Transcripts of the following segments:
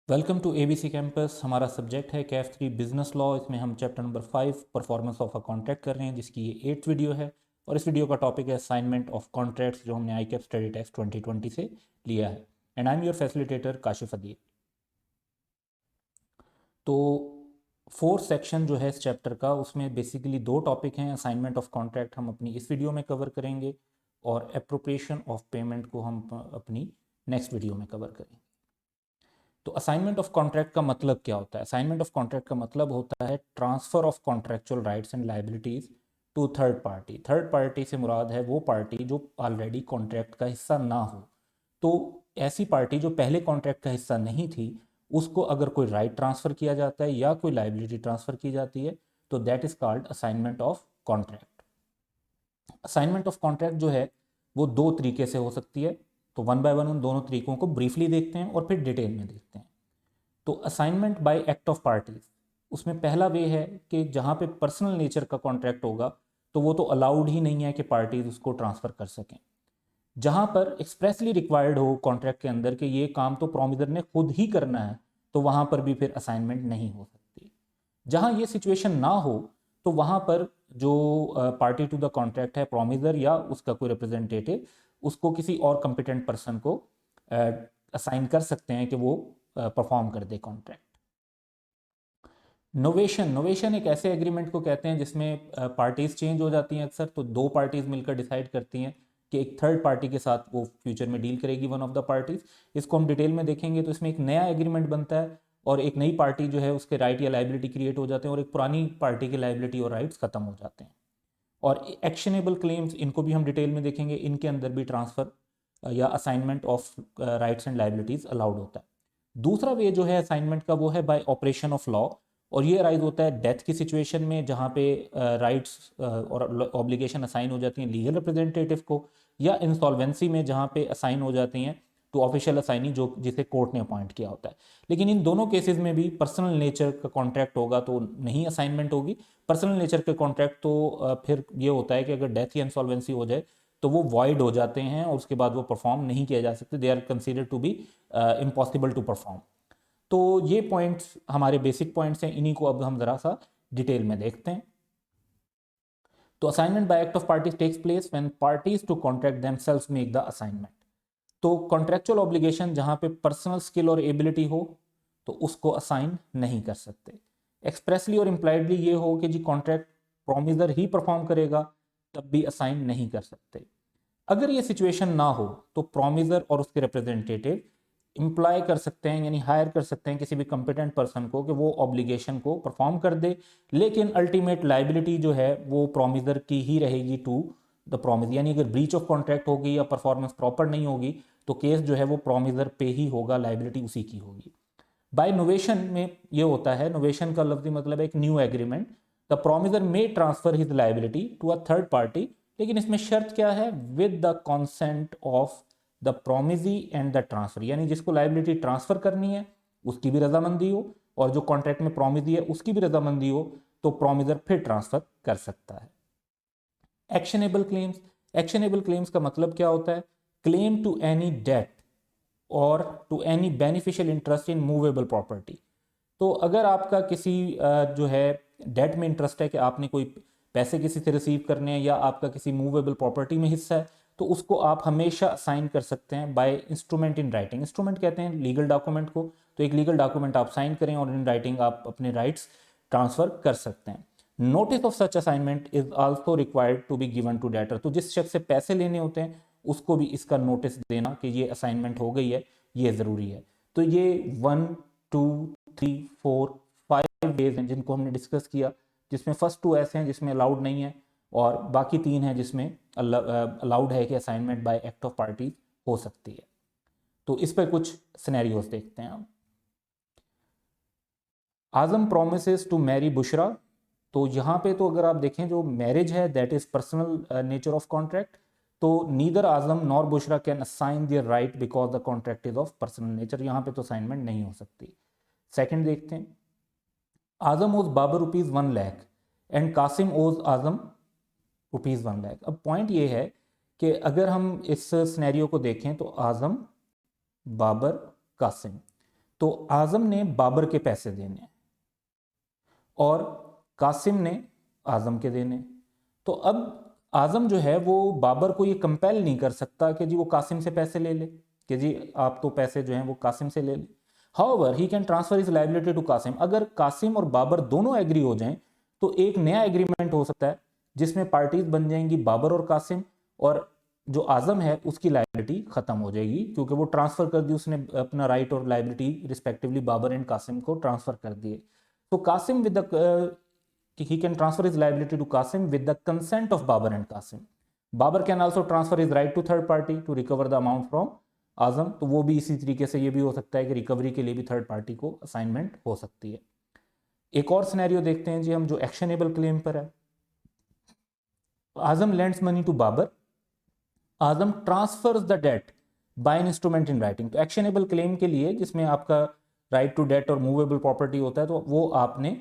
Welcome to ABC campus. हमारा subject है CAF 3 business law. इसमें हम chapter number 5 performance of a contract कर रहे हैं, जिसकी ये 8th वीडियो है। और इस वीडियो का टॉपिक है असाइनमेंट ऑफ कॉन्ट्रैक्ट्स, जो हमने आई कैप स्टडी टेक्स्ट 2020 से लिया है। And I am your facilitator Kashif Adeeb. तो फोर्थ सेक्शन जो है इस चैप्टर का, उसमें बेसिकली दो टॉपिक हैं। असाइनमेंट ऑफ कॉन्ट्रैक्ट हम अपनी इस वीडियो में कवर करेंगे, और अप्रोप्रिएशन ऑफ पेमेंट को हम अपनी नेक्स्ट वीडियो में कवर करेंगे। तो असाइनमेंट ऑफ कॉन्ट्रैक्ट का मतलब क्या होता है? असाइनमेंट ऑफ कॉन्ट्रैक्ट का मतलब होता है transfer of contractual rights and liabilities to third party. Third party से मुराद है वो पार्टी जो ऑलरेडी कॉन्ट्रैक्ट का हिस्सा ना हो। तो ऐसी पार्टी जो पहले कॉन्ट्रैक्ट का हिस्सा नहीं थी, उसको अगर कोई राइट ट्रांसफर किया जाता है या कोई लायबिलिटी ट्रांसफर की जाती है, तो that is called assignment of contract. Assignment of contract जो है वो दो तरीके से हो सकती है। तो वन बाय वन उन दोनों तरीकों को ब्रीफली देखते हैं और फिर डिटेल में देखते हैं। तो assignment by act of parties, उसमें पहला वे है कि जहां पे पर्सनल नेचर का कॉन्ट्रैक्ट होगा, तो वो तो अलाउड ही नहीं है कि पार्टीज उसको ट्रांसफर कर सकें। जहां पर एक्सप्रेसली रिक्वायर्ड हो कॉन्ट्रैक्ट के अंदर कि ये काम तो प्रोमिजर ने खुद ही करना है, तो वहां पर भी फिर असाइनमेंट नहीं हो सकती। जहां ये सिचुएशन ना हो, तो वहां पर जो पार्टी टू द कॉन्ट्रैक्ट है, प्रोमिजर या उसका कोई रिप्रेजेंटेटिव, उसको किसी और कंपिटेंट पर्सन को असाइन कर सकते हैं कि वो परफॉर्म कर दे कॉन्ट्रैक्ट। नोवेशन, नोवेशन एक ऐसे एग्रीमेंट को कहते हैं जिसमें पार्टीज चेंज हो जाती हैं अक्सर। तो दो पार्टीज मिलकर डिसाइड करती हैं कि एक थर्ड पार्टी के साथ वो फ्यूचर में डील करेगी, वन ऑफ द पार्टीज। इसको हम डिटेल में देखेंगे। तो इसमें एक नया एग्रीमेंट बनता है और एक नई पार्टी जो है उसके राइट या लाइबिलिटी क्रिएट हो जाते हैं, और एक पुरानी पार्टी के लाइबिलिटी और राइट्स खत्म हो जाते हैं। और एक्शनेबल क्लेम्स, इनको भी हम डिटेल में देखेंगे। इनके अंदर भी ट्रांसफर या assignment of rights and liabilities allowed होता है। दूसरा वे जो है असाइनमेंट का, वो है बाय ऑपरेशन ऑफ लॉ। और ये अराइज होता है डेथ की सिचुएशन में, जहाँ पे राइट्स और ऑब्लिगेशन असाइन हो जाती हैं लीगल रिप्रेजेंटेटिव को, या इंसॉल्वेंसी में जहाँ पे असाइन हो जाती हैं टू ऑफिशियल असाइनी, जो जिसे कोर्ट ने अपॉइंट किया होता है। लेकिन इन दोनों केसेस में भी पर्सनल नेचर का कॉन्ट्रैक्ट होगा तो नहीं असाइनमेंट होगी। पर्सनल नेचर के कॉन्ट्रैक्ट तो फिर ये होता है कि अगर डेथ या इंसॉल्वेंसी हो जाए तो वो वॉइड हो जाते हैं और उसके बाद वो परफॉर्म नहीं किया जा सकते। They are considered to be impossible to perform. तो ये पॉइंट्स हमारे बेसिक पॉइंट्स हैं, इन्हीं को अब हम जरा सा डिटेल में देखते हैं। तो assignment by act of parties takes place when parties to contract themselves make the assignment. तो कॉन्ट्रेक्चुअल ऑब्लिगेशन जहां पे पर्सनल स्किल और एबिलिटी हो, तो उसको असाइन नहीं कर सकते। एक्सप्रेसली और इम्प्लाइडली ये हो कि जी कॉन्ट्रैक्ट प्रोमिजर ही परफॉर्म करेगा, तब भी असाइन नहीं कर सकते। अगर ये सिचुएशन ना हो, तो प्रोमिजर और उसके रिप्रेजेंटेटिव इम्प्लाई कर सकते हैं, यानी हायर कर सकते हैं किसी भी कंपिटेंट पर्सन को कि वो ऑब्लिगेशन को परफॉर्म कर दे। लेकिन अल्टीमेट लाइबिलिटी जो है वो प्रोमिजर की ही रहेगी टू द प्रोमिस। यानी अगर ब्रीच ऑफ कॉन्ट्रैक्ट होगी या परफॉर्मेंस प्रॉपर नहीं होगी, तो केस जो है वो प्रोमिजर पे ही होगा, लाइबिलिटी उसी की होगी। बाय नोवेशन में ये होता है, नोवेशन का लफ्जी मतलब है एक new agreement. The promisor may transfer his liability to a third party, लेकिन इसमें शर्त क्या है? With the consent of the promisee and the transfer. यानी जिसको लाइबिलिटी ट्रांसफर करनी है उसकी भी रजामंदी हो, और जो कॉन्ट्रैक्ट में प्रोमिजी है उसकी भी रजामंदी हो, तो प्रोमिजर फिर ट्रांसफर कर सकता है। एक्शनेबल क्लेम्स, एक्शनेबल क्लेम्स का मतलब क्या होता है? क्लेम टू एनी डेट और to any beneficial interest in movable property. तो अगर आपका किसी जो है डेट में इंटरेस्ट है कि आपने कोई पैसे किसी से रिसीव करने हैं, या आपका किसी मूवेबल प्रॉपर्टी में हिस्सा है, तो उसको आप हमेशा साइन कर सकते हैं by instrument in writing. Instrument कहते हैं लीगल डॉक्यूमेंट को। तो एक लीगल डॉक्यूमेंट आप साइन करें और इन राइटिंग आप अपने राइट्स ट्रांसफर कर सकते हैं। Notice of such assignment is also required to be given to debtor. तो जिस शख्स से पैसे लेने होते हैं उसको भी इसका नोटिस देना कि ये असाइनमेंट हो गई है, ये ज़रूरी है। तो ये 1 2 3 4 5 डेज हैं जिनको हमने डिस्कस किया, जिसमें फर्स्ट 2 ऐसे हैं जिसमें अलाउड नहीं है, और बाकी 3 हैं जिसमें अलाउड है कि assignment by act of party हो सकती है। तो इस पर कुछ सिनेरियोज देखते हैं हम। आजम प्रोमिसेस टू मैरी बुशरा। तो यहाँ पे तो अगर आप देखें, जो मैरिज है that is personal nature of contract. तो neither Azam nor Bushra can assign their right because the contract is of personal nature. यहाँ पे तो असाइनमेंट नहीं हो सकती। सेकंड देखते हैं, आजम ओज बाबर ₹1,00,000 एंड कासिम ओज आजम ₹1,00,000। अब पॉइंट ये है कि अगर हम इस स्नैरियो को देखें तो आजम, बाबर, कासिम, तो आजम ने बाबर के पैसे देने और कासिम ने आजम के देने। तो अब आजम जो है वो बाबर को ये कंपेल नहीं कर सकता कि जी वो कासिम से पैसे ले ले, कि जी आप तो पैसे जो हैं वो कासिम से ले ले। However he can transfer his liability to Qasim. अगर कासिम और बाबर दोनों एग्री हो जाएं तो एक नया एग्रीमेंट हो सकता है जिसमें पार्टीज बन जाएंगी बाबर और कासिम, और जो आजम है उसकी लायबिलिटी खत्म हो जाएगी क्योंकि वो ट्रांसफर कर दी उसने अपना राइट और liability respectively Babar and Qasim को ट्रांसफर कर दिए। तो Qasim with the he can transfer his liability to Qasim with the consent of Babar and Qasim. Babar can also transfer his right to third party to recover the amount from आजम। तो वो भी इसी तरीके से ये भी हो सकता है कि रिकवरी के लिए भी थर्ड पार्टी को असाइनमेंट हो सकती है। एक और सिनेरियो देखते हैं जी हम, जो एक्शनेबल क्लेम पर है। Azam lends money to Babar, Azam transfers the debt by an instrument in writing. तो एक्शनेबल क्लेम के लिए जिसमें आपका राइट टू डेट और मूवेबल प्रॉपर्टी होता है तो वो आपने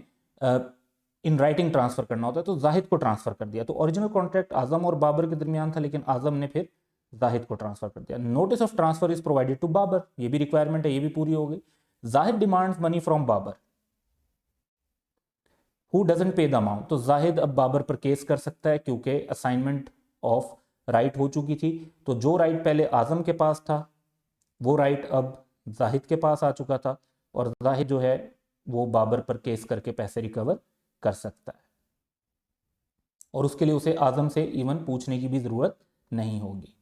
इन राइटिंग ट्रांसफर करना होता है, तो जाहिद को ट्रांसफर कर दिया। तो ओरिजिनल कॉन्ट्रैक्ट आजम और बाबर के दरमियान था लेकिन आजम ने फिर जाहिद को ट्रांसफर कर दिया। Notice of transfer is provided to Babar, ये भी रिक्वायरमेंट है, ये भी पूरी हो गई। Zahid demands money from Babar who doesn't pay the amount. तो जाहिद अब बाबर पर केस कर सकता है क्योंकि असाइनमेंट ऑफ राइट हो चुकी थी। तो जो राइट पहले आजम के पास था वो राइट अब जाहिद के पास आ चुका था, और जाहिद जो है वो बाबर पर केस करके पैसे रिकवर कर सकता है, और उसके लिए उसे आजम से इवन पूछने की भी जरूरत नहीं होगी।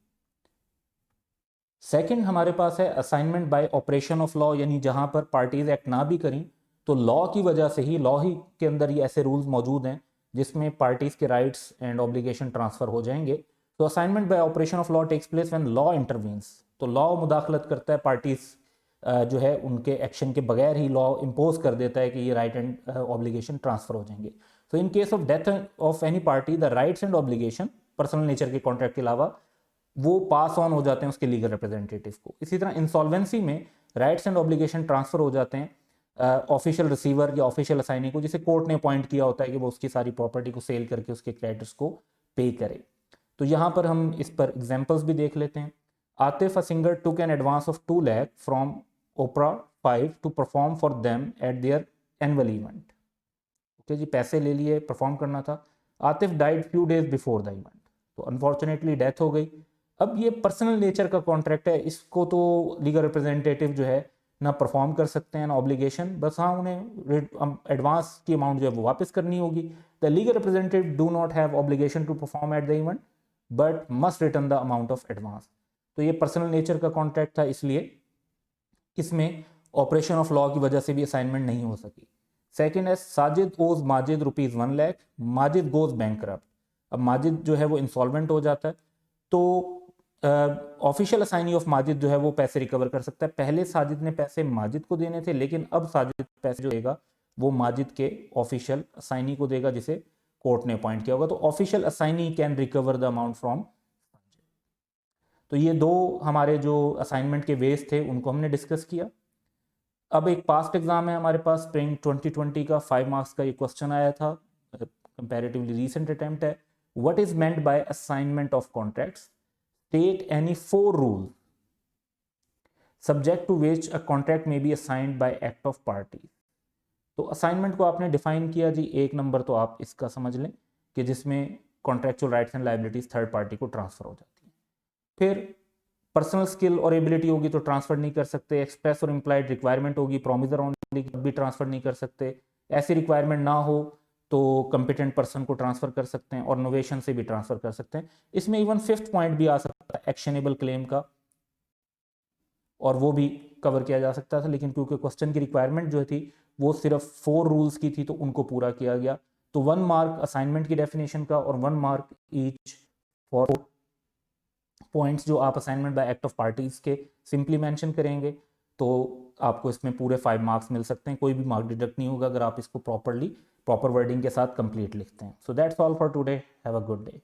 सेकंड हमारे पास है assignment by operation of law, यानी जहां पर पार्टीज एक्ट ना भी करें तो लॉ की वजह से ही, लॉ ही के अंदर ही ऐसे रूल्स मौजूद हैं जिसमें पार्टीज के राइट्स एंड ऑब्लिगेशन ट्रांसफर हो जाएंगे। तो assignment by operation of law takes place when law intervenes. तो लॉ मुदाखलत करता है, पार्टीज जो है उनके एक्शन के बगैर ही लॉ इम्पोज कर देता है कि ये राइट एंड ऑब्लिगेशन ट्रांसफर हो जाएंगे। तो in case of death of any party the rights and obligation personal nature के कॉन्ट्रैक्ट के अलावा वो पास ऑन हो जाते हैं उसके लीगल रिप्रेजेंटेटिव को। इसी तरह इंसॉल्वेंसी में राइट्स एंड ऑब्लिगेशन ट्रांसफर हो जाते हैं ऑफिशियल रिसीवर या ऑफिशियल असाइनी को, जिसे कोर्ट ने अपॉइंट किया होता है कि वो उसकी सारी प्रॉपर्टी को सेल करके उसके क्रेडिटर्स को पे करे। तो यहाँ पर हम इस पर एग्जाम्पल्स भी देख लेते हैं। Atif a singer took an advance of 2 lakh from Opera 5 to perform for them at their annual event. Okay जी, पैसे ले लिए, परफॉर्म करना था। Atif died few days before the event, तो अनफॉर्चुनेटली डेथ हो गई। अब ये पर्सनल नेचर का कॉन्ट्रैक्ट है, इसको तो लीगल रिप्रेजेंटेटिव जो है ना परफॉर्म कर सकते हैं ना ऑब्लिगेशन, बस हाँ उन्हें एडवांस की अमाउंट जो है वो वापस करनी होगी। The legal representative do not have obligation to perform at the event but must return the amount of advance. तो ये पर्सनल नेचर का कॉन्ट्रैक्ट था, इसलिए इसमें ऑपरेशन ऑफ लॉ की वजह से भी असाइनमेंट नहीं हो सकी। सेकेंड है साजिद ओज माजिद ₹1 लाख, माजिद गोज बैंकरप्ट। अब माजिद जो है वो इंसॉल्वेंट हो जाता है, तो ऑफिशियल असाइनी ऑफ माजिद जो है वो पैसे रिकवर कर सकता है। पहले साजिद ने पैसे माजिद को देने थे, लेकिन अब साजिद पैसे जो देगा वो माजिद के ऑफिशियल असाइनी को देगा जिसे कोर्ट ने अपॉइंट किया होगा। तो official assignee can recover the amount from. तो ये दो हमारे जो असाइनमेंट के वेज थे उनको हमने डिस्कस किया। अब एक पास्ट एग्जाम है हमारे पास, स्प्रिंग 2020 का 5 मार्क्स का ये क्वेश्चन आया था, कंपैरेटिवली रीसेंट अटेम्प्ट है। What is meant by assignment of contracts, state any 4 rule subject to which a contract may be assigned by act of party. तो असाइनमेंट को आपने डिफाइन किया जी, एक नंबर तो आप इसका समझ लें कि जिसमें contractual rights and liabilities third party को ट्रांसफर हो जाती है। फिर पर्सनल स्किल और एबिलिटी होगी तो ट्रांसफर नहीं कर सकते। एक्सप्रेस और इम्प्लाइड रिक्वायरमेंट होगी, प्रॉमिस ओनली भी ट्रांसफर नहीं कर सकते। ऐसी रिक्वायरमेंट ना हो तो कंपिटेंट पर्सन को ट्रांसफर कर सकते हैं, और नोवेशन से भी ट्रांसफर कर सकते हैं। इसमें इवन 5th पॉइंट भी आ सकता है एक्शनेबल क्लेम का, और वो भी कवर किया जा सकता था, लेकिन क्योंकि क्वेश्चन की रिक्वायरमेंट जो थी वो सिर्फ 4 रूल्स की थी तो उनको पूरा किया गया। तो 1 मार्क असाइनमेंट की डेफिनेशन का और 1 मार्क ईच फॉर पॉइंट्स जो आप assignment by act of parties के सिंपली मेंशन करेंगे तो आपको इसमें पूरे 5 मार्क्स मिल सकते हैं। कोई भी मार्क डिडक्ट नहीं होगा अगर आप इसको प्रॉपर वर्डिंग के साथ कंप्लीट लिखते हैं। So that's all for today, have a good day.